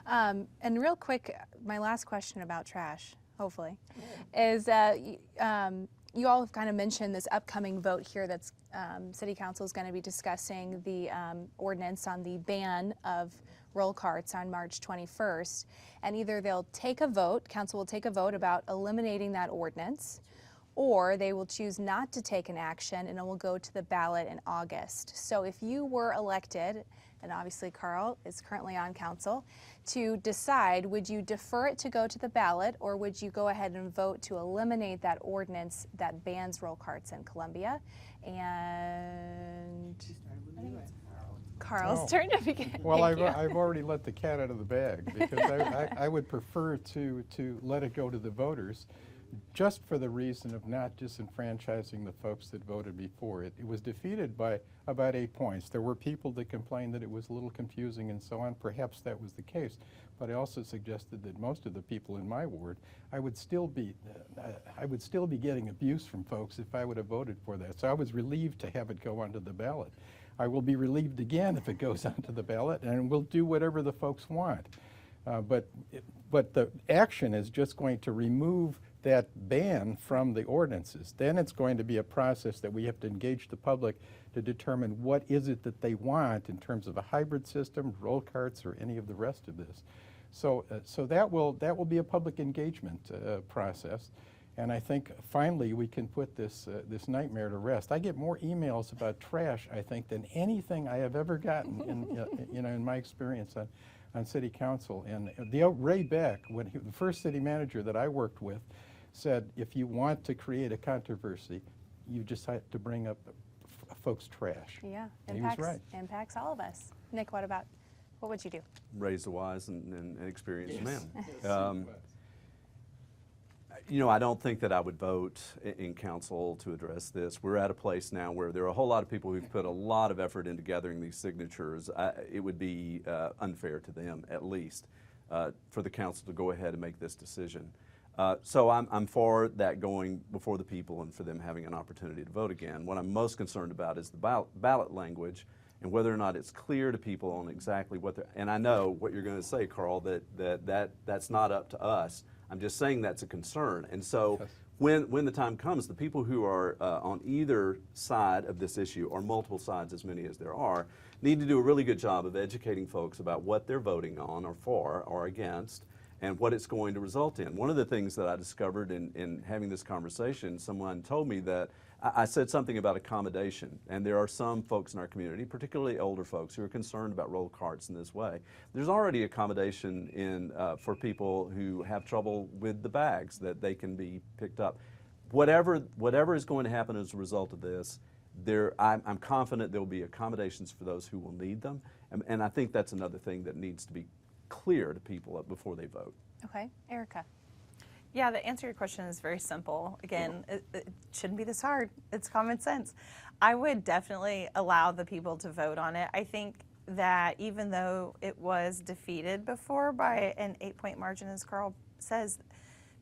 And real quick, my last question about trash, hopefully, is you all have kind of mentioned this upcoming vote here that's City Council is going to be discussing the ordinance on the ban of roll carts on March 21st. And either they'll take a vote, council will take a vote about eliminating that ordinance, or they will choose not to take an action and it will go to the ballot in August. So if you were elected, and obviously Carl is currently on council, to decide, would you defer it to go to the ballot, or would you go ahead and vote to eliminate that ordinance that bans roll carts in Columbia? And Carl's turn to begin. Well, I've already let the cat out of the bag, because I would prefer to let it go to the voters, just for the reason of not disenfranchising the folks that voted before. It was defeated by about 8 points. There were people that complained that it was a little confusing and so on. Perhaps that was the case. But I also suggested that most of the people in my ward, I would still be getting abuse from folks if I would have voted for that. So I was relieved to have it go onto the ballot. I will be relieved again if it goes onto the ballot, and we'll do whatever the folks want. But the action is just going to remove that ban from the ordinances. Then it's going to be a process that we have to engage the public to determine what is it that they want in terms of a hybrid system, roll carts, or any of the rest of this. So that will be a public engagement process. And I think finally we can put this nightmare to rest. I get more emails about trash, I think, than anything I have ever gotten in my experience on City Council. And Ray Beck, the first city manager that I worked with, said, if you want to create a controversy, you just have to bring up folks' trash. Yeah, and he was right. Impacts all of us. Nick, what would you do? Raised a wise and experienced man. You know, I don't think that I would vote in council to address this. We're at a place now where there are a whole lot of people who've put a lot of effort into gathering these signatures. It would be unfair to them, at least, for the council to go ahead and make this decision. So I'm for that going before the people and for them having an opportunity to vote again. What I'm most concerned about is the ballot language and whether or not it's clear to people on exactly what they're, and I know what you're going to say, Carl, that's not up to us. I'm just saying that's a concern. And so when the time comes, the people who are on either side of this issue, or multiple sides, as many as there are, need to do a really good job of educating folks about what they're voting on or for or against, and what it's going to result in. One of the things that I discovered in having this conversation, someone told me that I said something about accommodation, and there are some folks in our community, particularly older folks, who are concerned about roll carts in this way. There's already accommodation for people who have trouble with the bags, that they can be picked up. Whatever is going to happen as a result of this, I'm confident there will be accommodations for those who will need them, and I think that's another thing that needs to be clear to people before they vote. Okay, Erica. Yeah, the answer to your question is very simple. Again, it shouldn't be this hard. It's common sense. I would definitely allow the people to vote on it. I think that even though it was defeated before by an 8-point margin, as Carl says,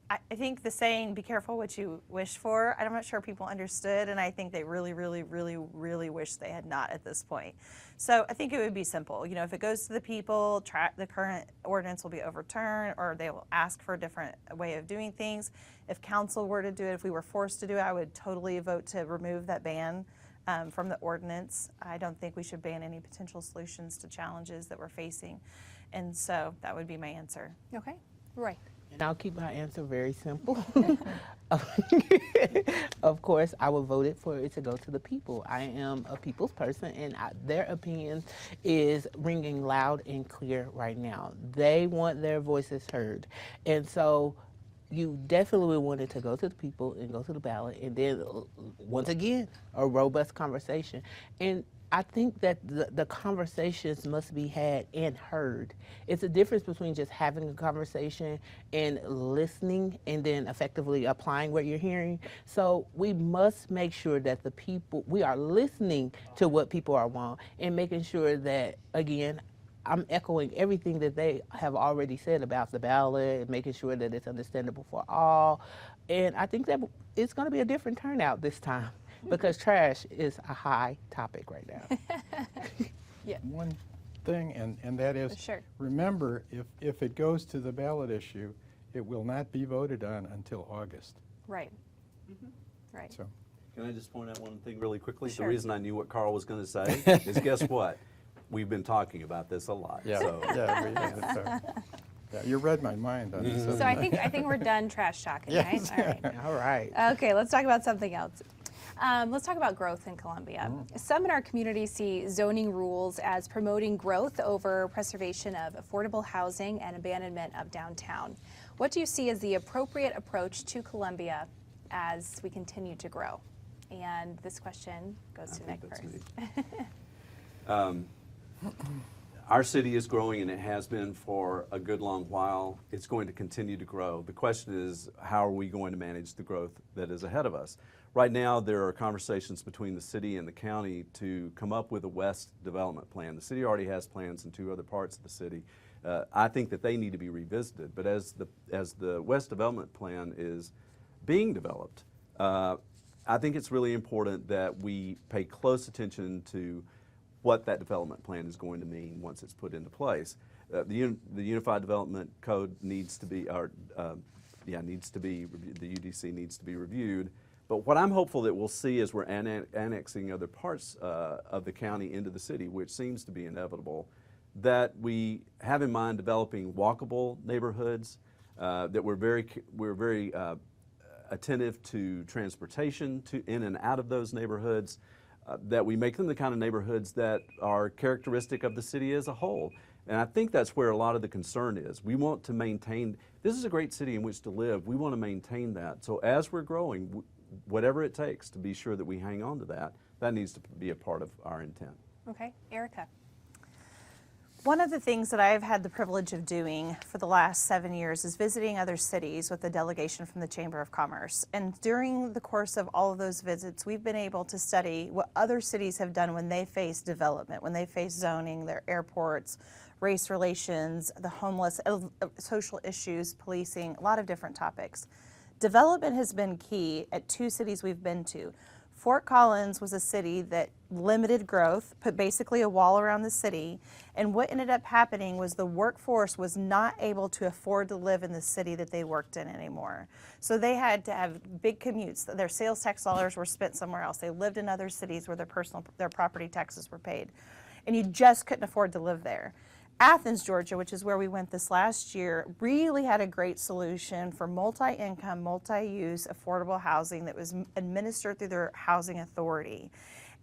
I think the saying, be careful what you wish for, I'm not sure people understood, and I think they really, really, really, really wish they had not at this point. So I think it would be simple. You know, if it goes to the people, the current ordinance will be overturned, or they will ask for a different way of doing things. If council were to do it, if we were forced to do it, I would totally vote to remove that ban from the ordinance. I don't think we should ban any potential solutions to challenges that we're facing. And so that would be my answer. Okay, Roy. And I'll keep my answer very simple. Of course, I will vote for it to go to the people. I am a people's person, and their opinion is ringing loud and clear right now. They want their voices heard. And so you definitely want it to go to the people and go to the ballot, and then, once again, a robust conversation. And I think that the conversations must be had and heard. It's a difference between just having a conversation and listening and then effectively applying what you're hearing. So we must make sure that the people, we are listening to what people are want, and making sure that, again, I'm echoing everything that they have already said about the ballot and making sure that it's understandable for all. And I think that it's going to be a different turnout this time, because trash is a high topic right now. Yeah. thing, and that is, Sure. remember, if it goes to the ballot issue, it will not be voted on until August. Right. Right. So, Can I just point out one thing really quickly? Sure. The reason I knew what Carl was going to say is, guess what? We've been talking about this a lot. yeah, So. yeah, you read my mind on this. So I think we're done trash talking, Yes. right? All right. All right. Okay, let's talk about something else. Let's talk about growth in Columbia. Some in our community see zoning rules as promoting growth over preservation of affordable housing and abandonment of downtown. What do you see as the appropriate approach to Columbia as we continue to grow? And this question goes to Nick That's first. me. Our city is growing, and it has been for a good long while. It's going to continue to grow. The question is, how are we going to manage the growth that is ahead of us? Right now, there are conversations between the city and the county to come up with a West development plan. The city already has plans in 2 other parts of the city. I think that they need to be revisited. But as the West development plan is being developed, I think it's really important that we pay close attention to what that development plan is going to mean once it's put into place. The Unified Development Code needs to be, the UDC needs to be reviewed. But what I'm hopeful that we'll see as we're annexing other parts of the county into the city, which seems to be inevitable, that we have in mind developing walkable neighborhoods, that we're very attentive to transportation in and out of those neighborhoods, that we make them the kind of neighborhoods that are characteristic of the city as a whole. And I think that's where a lot of the concern is. We want to maintain, this is a great city in which to live. We want to maintain that. So as we're growing, whatever it takes to be sure that we hang on to that, that needs to be a part of our intent. Okay, Erica. One of the things that I've had the privilege of doing for the last 7 years is visiting other cities with a delegation from the Chamber of Commerce. And during the course of all of those visits, we've been able to study what other cities have done when they face development, when they face zoning, their airports, race relations, the homeless, social issues, policing, a lot of different topics. Development has been key at 2 cities we've been to. Fort Collins was a city that limited growth, put basically a wall around the city, and what ended up happening was the workforce was not able to afford to live in the city that they worked in anymore. So they had to have big commutes. Their sales tax dollars were spent somewhere else. They lived in other cities where their property taxes were paid, and you just couldn't afford to live there. Athens, Georgia, which is where we went this last year, really had a great solution for multi-income, multi-use, affordable housing that was administered through their housing authority.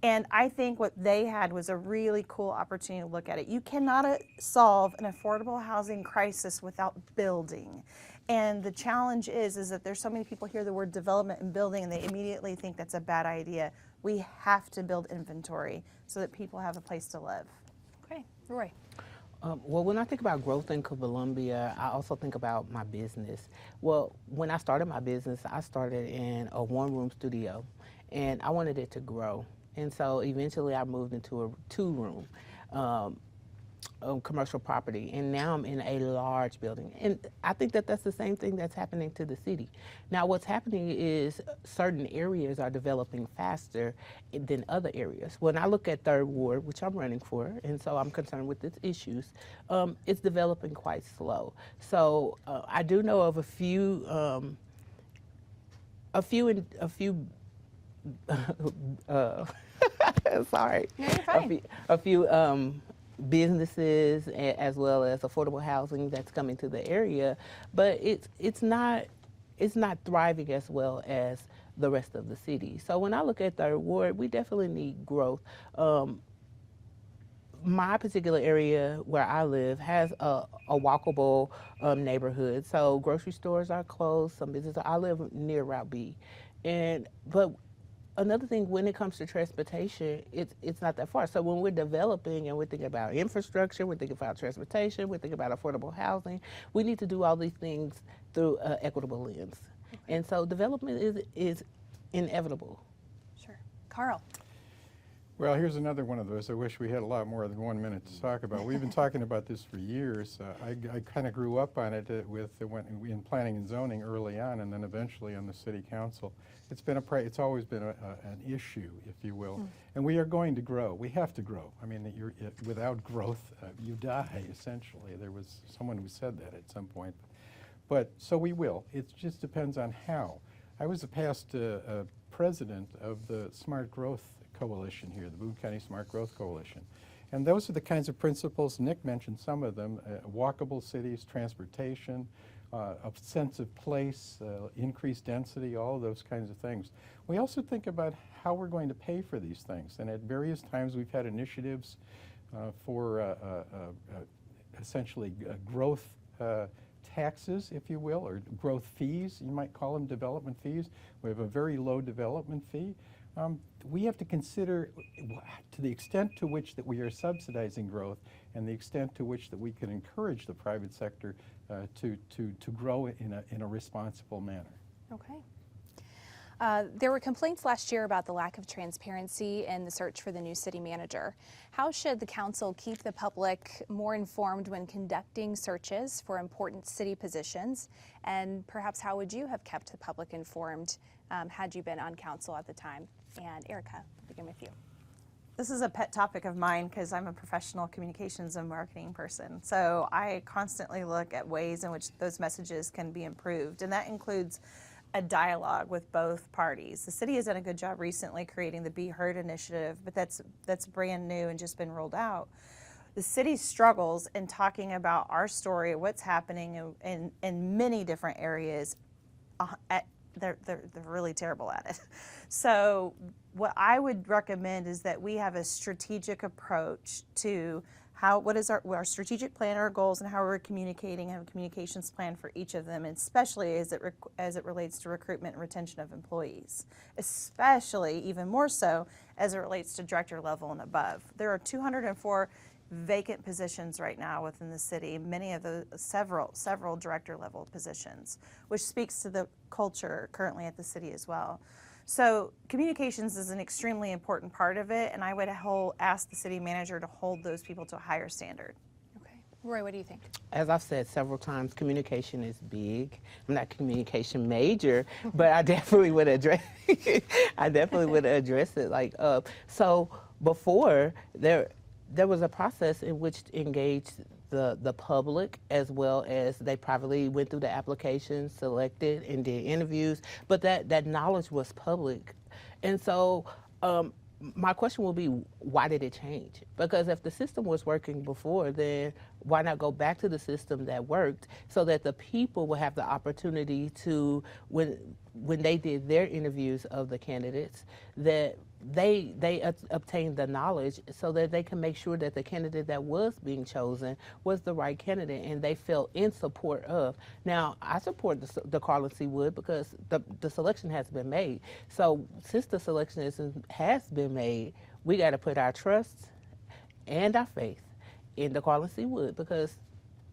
And I think what they had was a really cool opportunity to look at it. You cannot solve an affordable housing crisis without building. And the challenge is that there's so many people hear the word development and building and they immediately think that's a bad idea. We have to build inventory so that people have a place to live. Okay, Roy. Well, when I think about growth in Columbia, I also think about my business. Well, when I started my business, I started in a 1-room studio, and I wanted it to grow. And so eventually I moved into a 2-room commercial property, and now I'm in a large building. And I think that that's the same thing that's happening to the city. Now what's happening is certain areas are developing faster than other areas. When I look at 3rd Ward, which I'm running for, and so I'm concerned with its issues, it's developing quite slow. So I do know of a few sorry, No, you're fine. a few businesses as well as affordable housing that's coming to the area, but it's not thriving as well as the rest of the city. So when I look at 3rd Ward, we definitely need growth. My particular area where I live has a walkable neighborhood. So grocery stores are closed. Some businesses. I live near Route B, but another thing, when it comes to transportation, it's not that far. So when we're developing and we're thinking about infrastructure, we're thinking about transportation, we're thinking about affordable housing, we need to do all these things through an equitable lens. Okay. And so development is inevitable. Sure. Carl. Well, here's another one of those I wish we had a lot more than 1 minute to talk about. We've been talking about this for years. I kind of grew up on it in planning and zoning early on, and then eventually on the city council. It's always been an issue, if you will. And we are going to grow. We have to grow. I mean, without growth, you die, essentially. There was someone who said that at some point. But so we will. It just depends on how. I was a past president of the Smart Growth Coalition here, the Boone County Smart Growth Coalition. And those are the kinds of principles, Nick mentioned some of them, walkable cities, transportation, a sense of place, increased density, all of those kinds of things. We also think about how we're going to pay for these things. And at various times we've had initiatives for essentially growth taxes, if you will, or growth fees, you might call them development fees. We have a very low development fee. We have to consider to the extent to which that we are subsidizing growth and the extent to which that we can encourage the private sector to grow in a responsible manner. Okay. There were complaints last year about the lack of transparency in the search for the new city manager. How should the council keep the public more informed when conducting searches for important city positions? And perhaps how would you have kept the public informed had you been on council at the time? And Erica, I'll begin with you. This is a pet topic of mine because I'm a professional communications and marketing person. So I constantly look at ways in which those messages can be improved, and that includes a dialogue with both parties. The city has done a good job recently creating the Be Heard initiative, but that's brand new and just been rolled out. The city struggles in talking about our story, what's happening in many different areas. They're really terrible at it. So what I would recommend is that we have a strategic approach to what is our strategic plan, our goals, and how we're communicating, have a communications plan for each of them, and especially as it relates to recruitment and retention of employees, especially even more so as it relates to director level and above. There are 204 vacant positions right now within the city, many of those several director level positions, which speaks to the culture currently at the city as well. So communications is an extremely important part of it, and I would ask the city manager to hold those people to a higher standard. Okay. Roy, what do you think? As I've said several times, communication is big. I'm not a communication major, but I definitely would address it. Like, so before there was a process in which engaged the public, as well as they privately went through the applications, selected, and did interviews, but that knowledge was public. And so my question will be, why did it change? Because if the system was working before, then why not go back to the system that worked so that the people will have the opportunity to, when they did their interviews of the candidates, that they obtained the knowledge so that they can make sure that the candidate that was being chosen was the right candidate and they felt in support of. Now, I support the Carlin C. Wood because the selection has been made. So since the selection has been made, we got to put our trust and our faith in the Carlin C. Wood because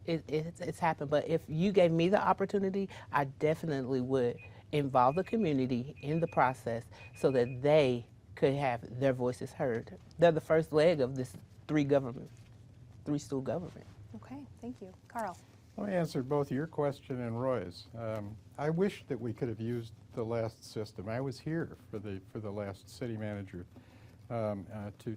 it's happened. But if you gave me the opportunity, I definitely would involve the community in the process so that they could have their voices heard. They're the first leg of this three-stool government. Okay, thank you. Carl. Let me answer both your question and Roy's. I wish that we could have used the last system. I was here for the last city manager to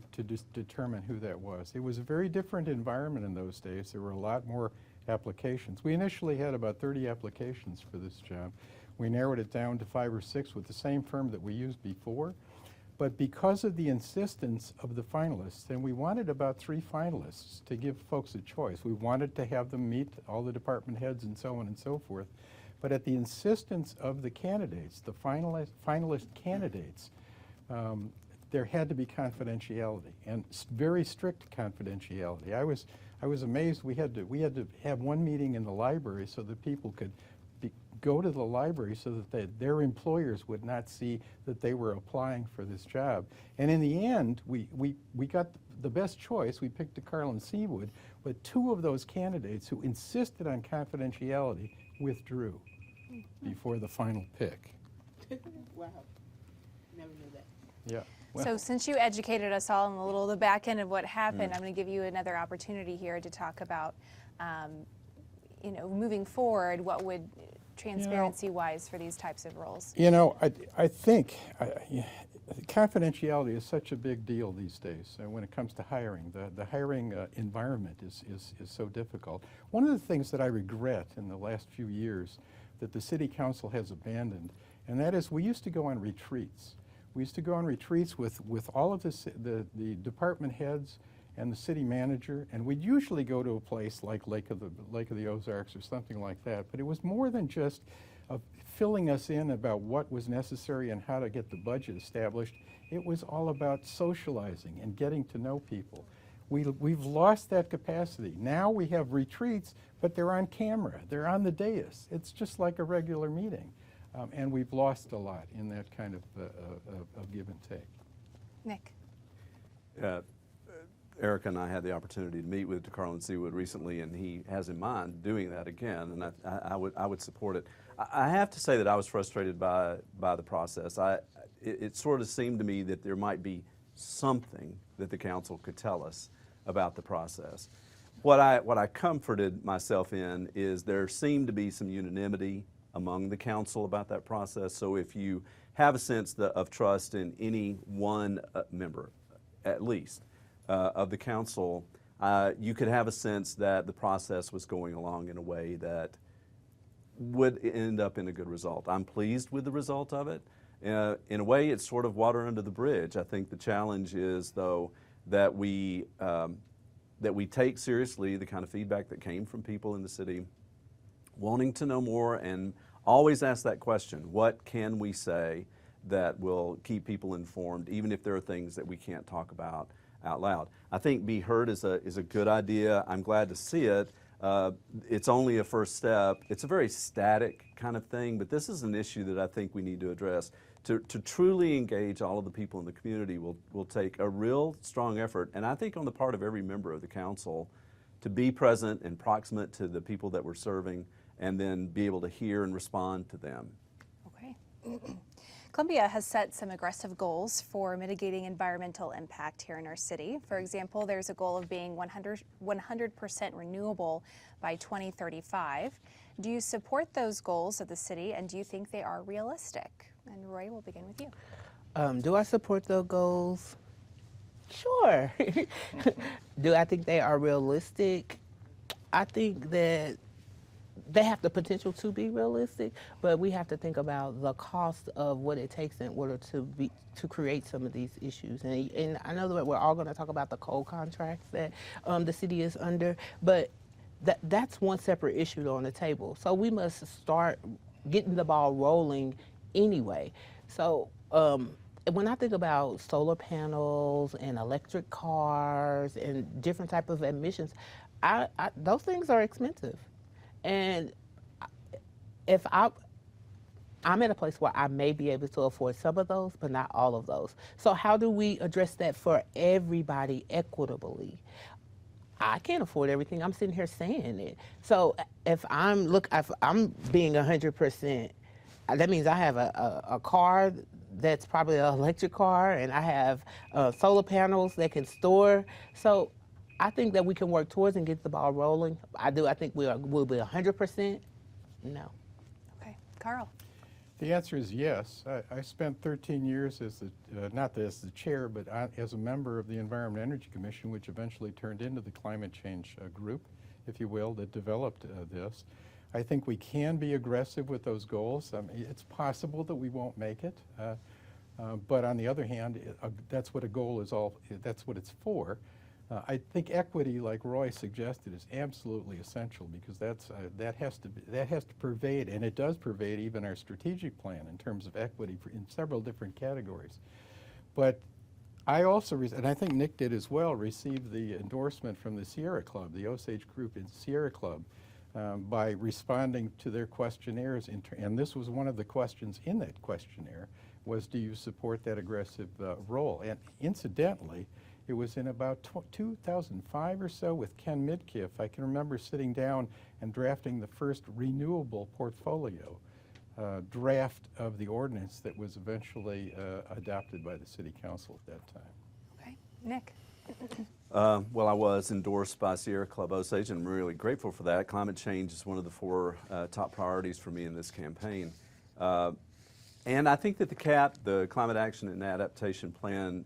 determine who that was. It was a very different environment in those days. There were a lot more applications. We initially had about 30 applications for this job. We narrowed it down to 5 or 6 with the same firm that we used before. But because of the insistence of the finalists, and we wanted about 3 finalists to give folks a choice. We wanted to have them meet all the department heads and so on and so forth. But at the insistence of the candidates, the finalist candidates, there had to be confidentiality and very strict confidentiality. I was amazed. We had to have one meeting in the library so that people could go to the library so that their employers would not see that they were applying for this job. And in the end, we got the best choice. We picked the Carlin C. Wood, but 2 of those candidates who insisted on confidentiality withdrew before the final pick. Wow. Never knew that. Yeah. So since you educated us all on a little the back end of what happened, I'm going to give you another opportunity here to talk about, moving forward, what would transparency-wise for these types of roles? I think confidentiality is such a big deal these days when it comes to hiring. The hiring environment is so difficult. One of the things that I regret in the last few years that the City Council has abandoned, and that is we used to go on retreats. We used to go on retreats with all of the department heads and the city manager, and we'd usually go to a place like Lake of the Ozarks or something like that. But it was more than just filling us in about what was necessary and how to get the budget established. It was all about socializing and getting to know people. We've lost that capacity. Now we have retreats, but they're on camera. They're on the dais. It's just like a regular meeting. And we've lost a lot in that kind of give and take. Nick. Eric and I had the opportunity to meet with DeCarlo Seawood recently, and he has in mind doing that again, and I would support it. I have to say that I was frustrated by the process. It sort of seemed to me that there might be something that the council could tell us about the process. What I comforted myself in is there seemed to be some unanimity among the council about that process. So if you have a sense of trust in any one member, at least, of the council, you could have a sense that the process was going along in a way that would end up in a good result. I'm pleased with the result of it. In a way, it's sort of water under the bridge. I think the challenge is, though, that we take seriously the kind of feedback that came from people in the city wanting to know more, and always ask that question: what can we say that will keep people informed, even if there are things that we can't talk about out loud? I think Be Heard is a good idea. I'm glad to see it. It's only a first step. It's a very static kind of thing, but this is an issue that I think we need to address. To truly engage all of the people in the community will take a real strong effort, and I think on the part of every member of the council, to be present and proximate to the people that we're serving, and then be able to hear and respond to them. Okay. Columbia has set some aggressive goals for mitigating environmental impact here in our city. For example, there's a goal of being 100% renewable by 2035. Do you support those goals of the city, and do you think they are realistic? And Roy, we'll begin with you. Do I support those goals? Sure. Do I think they are realistic? I think that they have the potential to be realistic, but we have to think about the cost of what it takes in order to create some of these issues. And I know that we're all going to talk about the coal contracts that the city is under, but that's one separate issue on the table. So we must start getting the ball rolling anyway. So when I think about solar panels and electric cars and different type of emissions, those things are expensive. And if I'm at a place where I may be able to afford some of those, but not all of those. So how do we address that for everybody equitably? I can't afford everything. I'm sitting here saying it. So if I'm being 100%, that means I have a car that's probably an electric car, and I have solar panels that can store. So I think that we can work towards and get the ball rolling. I think we'll be 100%. No. Okay, Carl. The answer is yes. I spent 13 years as not as the chair, but as a member of the Environment and Energy Commission, which eventually turned into the climate change group, if you will, that developed this. I think we can be aggressive with those goals. It's possible that we won't make it, but on the other hand, that's what a goal is that's what it's for. I think equity, like Roy suggested, is absolutely essential, because that has to pervade, and it does pervade even our strategic plan in terms of equity in several different categories. But I also, and I think Nick did as well, received the endorsement from the Sierra Club, the Osage group in Sierra Club, by responding to their questionnaires. And this was one of the questions in that questionnaire, was do you support that aggressive role? And incidentally, it was in about 2005 or so with Ken Midkiff. I can remember sitting down and drafting the first renewable portfolio. draft of the ordinance that was eventually adopted by the city council at that time. Okay, Nick. Well, I was endorsed by Sierra Club Osage, and I'm really grateful for that. Climate change is one of the 4 top priorities for me in this campaign. And I think that the CAP, the Climate Action and Adaptation Plan,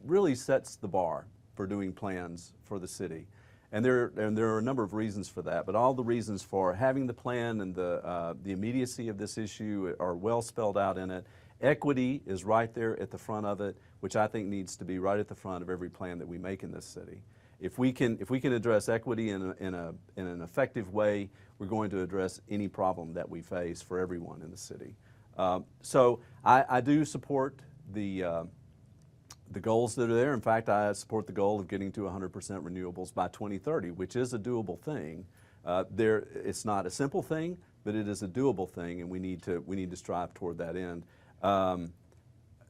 really sets the bar for doing plans for the city. And there are a number of reasons for that, but all the reasons for having the plan and the immediacy of this issue are well spelled out in it. Equity is right there at the front of it, which I think needs to be right at the front of every plan that we make in this city. If we can address equity in an effective way, we're going to address any problem that we face for everyone in the city. So I do support the goals that are there. In fact, I support the goal of getting to 100% renewables by 2030, which is a doable thing. It's not a simple thing, but it is a doable thing, and we need to strive toward that end.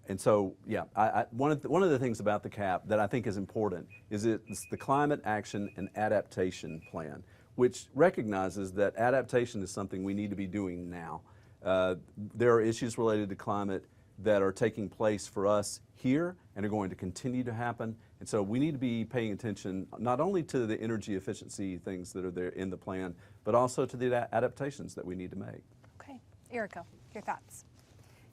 And so, yeah, one of the things about the CAP that I think is important is it's the Climate Action and Adaptation Plan, which recognizes that adaptation is something we need to be doing now. There are issues related to climate that are taking place for us here and are going to continue to happen. And so we need to be paying attention not only to the energy efficiency things that are there in the plan, but also to the adaptations that we need to make. Okay, Erica, your thoughts.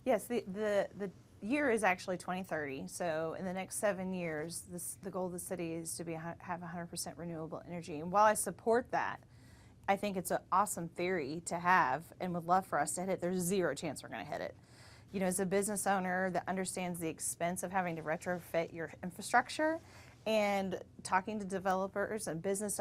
Yes, the year is actually 2030. So in the next 7 years, the goal of the city is to have 100% renewable energy. And while I support that, I think it's an awesome theory to have and would love for us to hit it. There's zero chance we're going to hit it. You know, as a business owner that understands the expense of having to retrofit your infrastructure, and talking to developers and business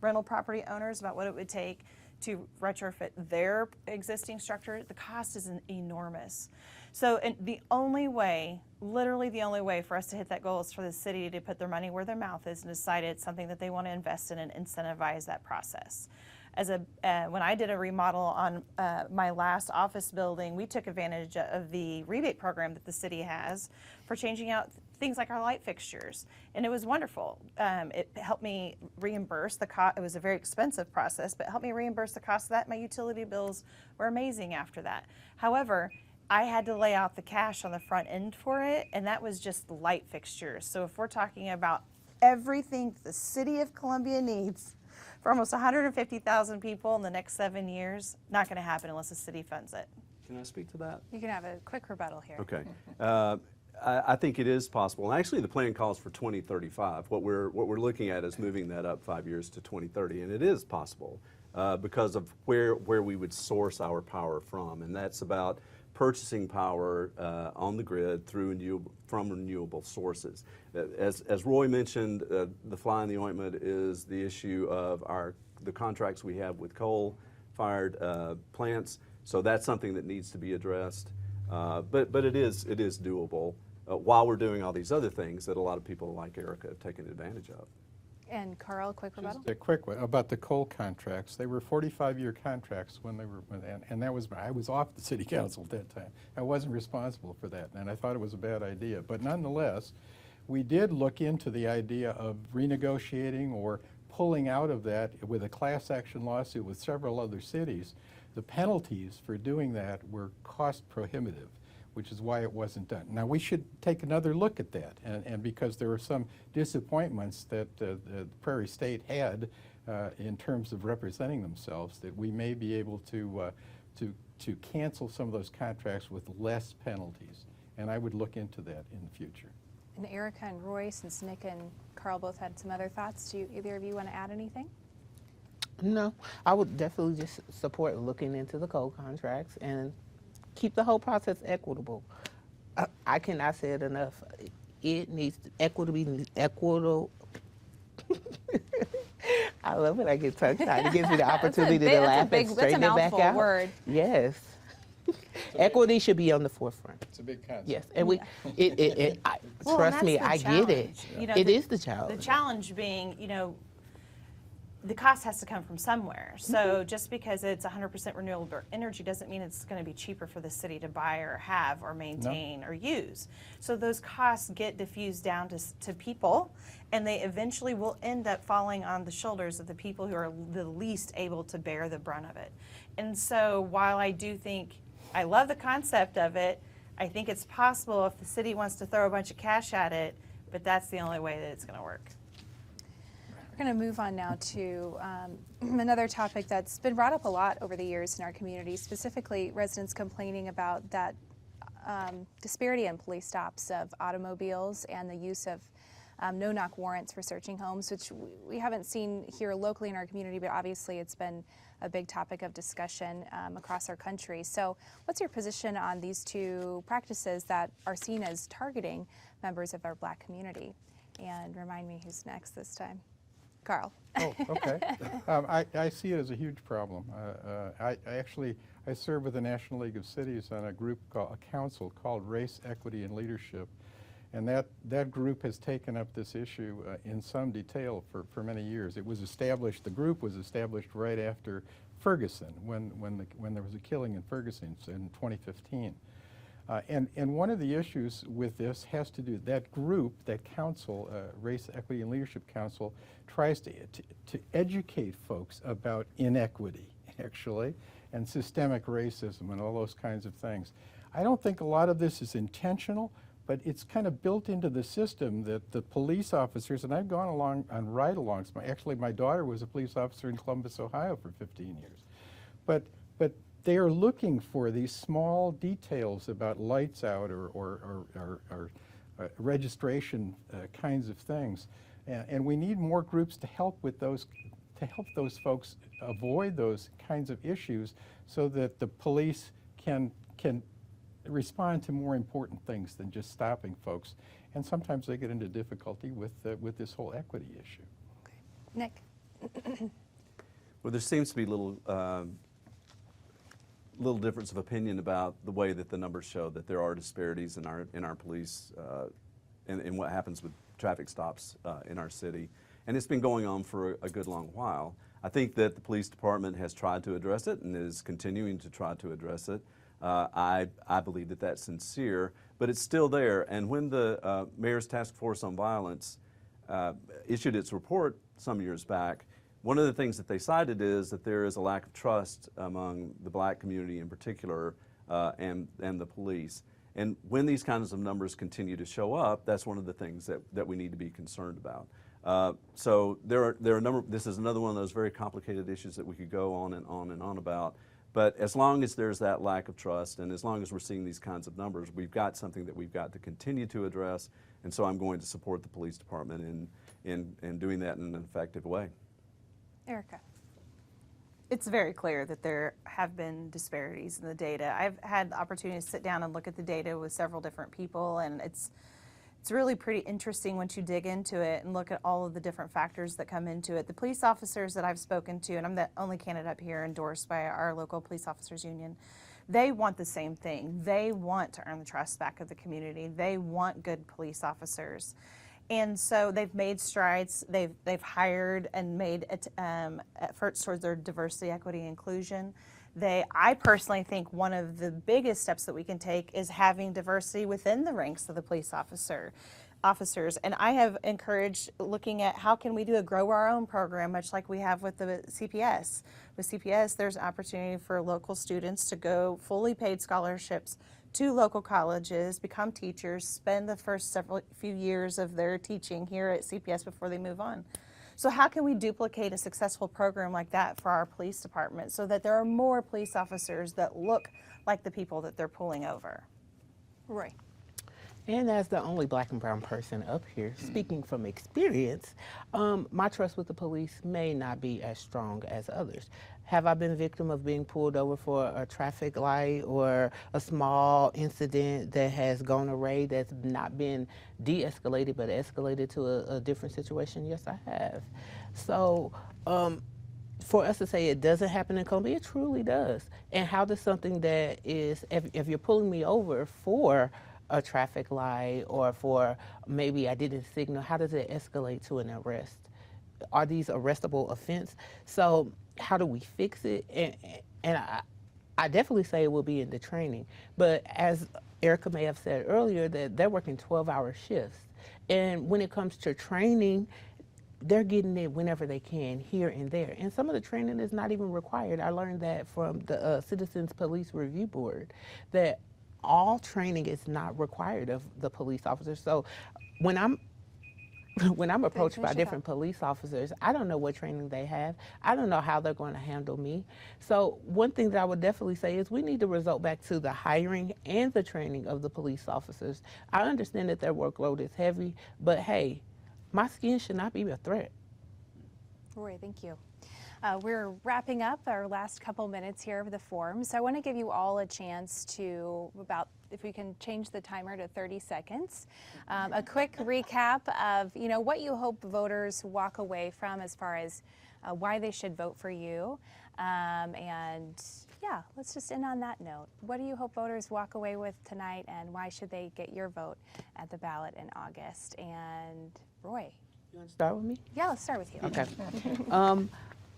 rental property owners about what it would take to retrofit their existing structure, the cost is enormous. So the only way, literally the only way for us to hit that goal is for the city to put their money where their mouth is and decide it's something that they want to invest in and incentivize that process. When I did a remodel on my last office building, we took advantage of the rebate program that the city has for changing out things like our light fixtures, and it was wonderful. It helped me reimburse the cost. It was a very expensive process, but it helped me reimburse the cost of that. My utility bills were amazing after that. However, I had to lay out the cash on the front end for it, and that was just light fixtures. So if we're talking about everything the city of Columbia needs for almost 150,000 people in the next 7 years, not going to happen unless the city funds it. Can I speak to that? You can have a quick rebuttal here. Okay. I think it is possible. And actually, the plan calls for 2035. What we're looking at is moving that up 5 years to 2030, and it is possible because of where we would source our power from, and that's about purchasing power on the grid from renewable sources. As Roy mentioned, the fly in the ointment is the issue of the contracts we have with coal-fired plants. So that's something that needs to be addressed. But it is doable while we're doing all these other things that a lot of people like Erica have taken advantage of. And Carl, quick rebuttal? Just a quick one about the coal contracts. They were 45-year contracts when they were, and that was, I was off the city council at that time. I wasn't responsible for that, and I thought it was a bad idea. But nonetheless, we did look into the idea of renegotiating or pulling out of that with a class action lawsuit with several other cities. The penalties for doing that were cost prohibitive, which is why it wasn't done. Now, we should take another look at that, and because there were some disappointments that the Prairie State had in terms of representing themselves, that we may be able to cancel some of those contracts with less penalties, and I would look into that in the future. And Erica and Roy, since Nick and Carl both had some other thoughts, do either of you want to add anything? No, I would definitely just support looking into the coal contracts and keep the whole process equitable. I cannot say it enough. It needs equitable. I love when I get tongue-tied. It gives me the opportunity to laugh and straighten it back out. Word. Yes. Equity should be on the forefront. It's a big concept. Yes, and trust me, I get it. You know, it is the challenge. The challenge being, the cost has to come from somewhere. So just because it's 100% renewable energy doesn't mean it's going to be cheaper for the city to buy or have or maintain or use. So those costs get diffused down to people, and they eventually will end up falling on the shoulders of the people who are the least able to bear the brunt of it. And so while I do think, I love the concept of it, I think it's possible if the city wants to throw a bunch of cash at it, but that's the only way that it's going to work. We're going to move on now to another topic that's been brought up a lot over the years in our community, specifically residents complaining about that disparity in police stops of automobiles and the use of no-knock warrants for searching homes, which we haven't seen here locally in our community, but obviously it's been a big topic of discussion across our country. So what's your position on these two practices that are seen as targeting members of our Black community? And remind me who's next this time. Carl. Oh, okay. I see it as a huge problem. I serve with the National League of Cities on a council called Race, Equity, and Leadership. And that group has taken up this issue in some detail for many years. It was established, the group was established right after Ferguson, when there was a killing in Ferguson in 2015. And one of the issues with this has to do, that group, that council, Race, Equity, and Leadership Council, tries to educate folks about inequity, actually, and systemic racism and all those kinds of things. I don't think a lot of this is intentional, but it's kind of built into the system that the police officers, and I've gone along on ride-alongs. Actually, my daughter was a police officer in Columbus, Ohio for 15 years. But they are looking for these small details about lights out or registration kinds of things. And we need more groups to help with those, to help those folks avoid those kinds of issues so that the police can respond to more important things than just stopping folks. And sometimes they get into difficulty with this whole equity issue. Nick. Well, there seems to be little difference of opinion about the way that the numbers show that there are disparities in our police and what happens with traffic stops in our city. And it's been going on for a good long while. I think that the police department has tried to address it and is continuing to try to address it. I believe that that's sincere, but it's still there. And when the Mayor's Task Force on Violence issued its report some years back, one of the things that they cited is that there is a lack of trust among the Black community in particular and the police. And when these kinds of numbers continue to show up, that's one of the things that we need to be concerned about. So there are a number, this is another one of those very complicated issues that we could go on and on and on about. But as long as there's that lack of trust and as long as we're seeing these kinds of numbers, we've got something that we've got to continue to address. And so I'm going to support the police department in doing that in an effective way. Erica. It's very clear that there have been disparities in the data. I've had the opportunity to sit down and look at the data with several different people, and it's really pretty interesting once you dig into it and look at all of the different factors that come into it. The police officers that I've spoken to, and I'm the only candidate up here endorsed by our local police officers union, they want the same thing. They want to earn the trust back of the community. They want good police officers. And so they've made strides. They've hired and made efforts towards their diversity, equity, and inclusion. I personally think one of the biggest steps that we can take is having diversity within the ranks of the police officers. And I have encouraged looking at how can we do a grow our own program, much like we have with the CPS. With CPS, there's an opportunity for local students to go fully paid scholarships to local colleges, become teachers, spend the first few years of their teaching here at CPS before they move on. So how can we duplicate a successful program like that for our police department so that there are more police officers that look like the people that they're pulling over? Roy. And as the only Black and brown person up here, speaking from experience, my trust with the police may not be as strong as others. Have I been a victim of being pulled over for a traffic light or a small incident that has gone awry that's not been de-escalated but escalated to a different situation? Yes, I have. So for us to say it doesn't happen in Columbia, it truly does. And how does something that is, if you're pulling me over for a traffic light or for maybe I didn't signal, how does it escalate to an arrest? are these arrestable offense? So how do we fix it? And I definitely say it will be in the training. But as Erica may have said earlier, that they're working 12-hour shifts. And when it comes to training, they're getting it whenever they can, here and there. And some of the training is not even required. I learned that from the Citizens Police Review Board, that all training is not required of the police officers. So when I'm approached by different police officers, I don't know what training they have. I don't know how they're going to handle me. So one thing that I would definitely say is we need to resort back to the hiring and the training of the police officers. I understand that their workload is heavy, but hey, my skin should not be a threat. Roy, thank you. We're wrapping up our last couple minutes here of the forum, so I want to give you all a chance to, if we can change the timer to 30 seconds, a quick recap of what you hope voters walk away from as far as why they should vote for you, and yeah, let's just end on that note. What do you hope voters walk away with tonight, and why should they get your vote at the ballot in August? And Roy. You want to start with me? Yeah, let's start with you. Okay.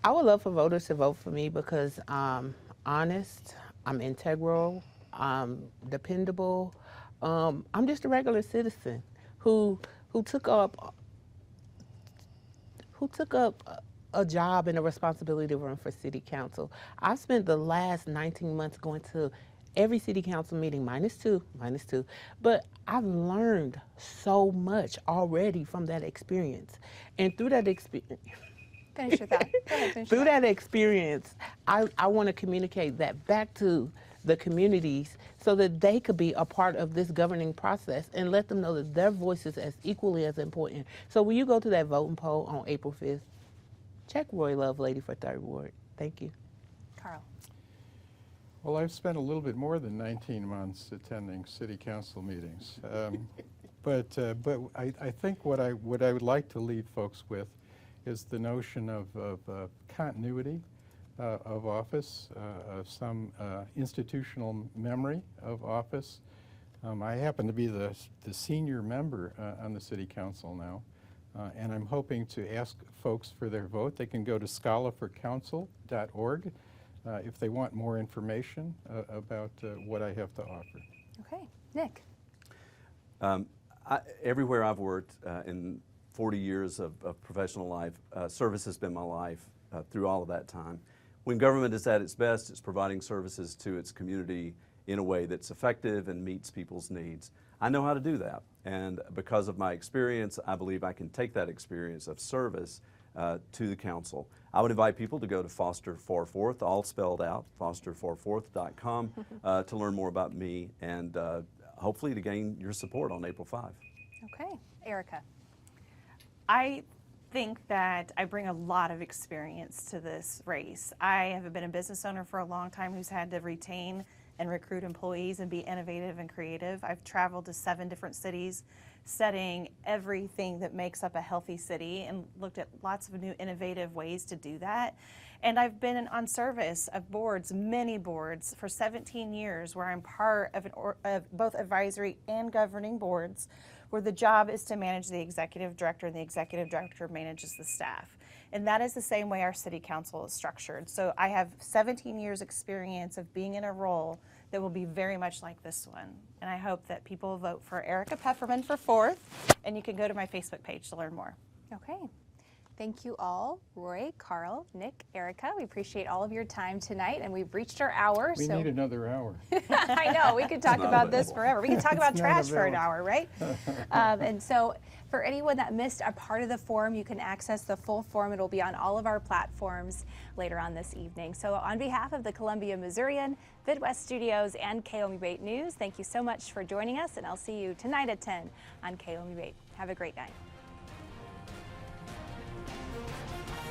I would love for voters to vote for me because I'm honest, I'm integral, I'm dependable. I'm just a regular citizen who took up a job and a responsibility to run for city council. I've spent the last 19 months going to every city council meeting, minus two, but I've learned so much already from that experience. And through that experience, Finish with that. Go ahead, finish through with that. that experience, I want to communicate that back to the communities so that they could be a part of this governing process and let them know that their voice is as equally as important. So when you go to that voting poll on April 5th, check Roy Lovelady for 3rd Ward. Thank you. Carl. Well, I've spent a little bit more than 19 months attending city council meetings. But I think what I would like to leave folks with is the notion of continuity of office, of some institutional memory of office. I happen to be the senior member on the city council now, and I'm hoping to ask folks for their vote. They can go to scholaforcouncil.org if they want more information about what I have to offer. Okay, Nick. Everywhere I've worked in 40 years of professional life, service has been my life through all of that time. When government is at its best, it's providing services to its community in a way that's effective and meets people's needs. I know how to do that, and because of my experience, I believe I can take that experience of service to the council. I would invite people to go to Foster 4/4, all spelled out, foster44th.com, to learn more about me and hopefully to gain your support on April 5. Okay, Erica. I think that I bring a lot of experience to this race. I have been a business owner for a long time who's had to retain and recruit employees and be innovative and creative. I've traveled to 7 different cities, studying everything that makes up a healthy city and looked at lots of new innovative ways to do that. And I've been on service of boards, many boards, for 17 years where I'm part of both advisory and governing boards, where the job is to manage the executive director and the executive director manages the staff. And that is the same way our city council is structured. So I have 17 years experience of being in a role that will be very much like this one. And I hope that people will vote for Erica Pefferman for 4th, and you can go to my Facebook page to learn more. Okay. Thank you all, Roy, Carl, Nick, Erica. We appreciate all of your time tonight, and we've reached our hour. We need another hour. I know, we could talk about this forever. We could talk about It's not trash for an available. hour, right? And so for anyone that missed a part of the forum, you can access the full forum. It'll be on all of our platforms later on this evening. So on behalf of the Columbia Missourian, Vidwest Studios, and KOMU 8 News, thank you so much for joining us, and I'll see you tonight at 10 on KOMU 8. Have a great night.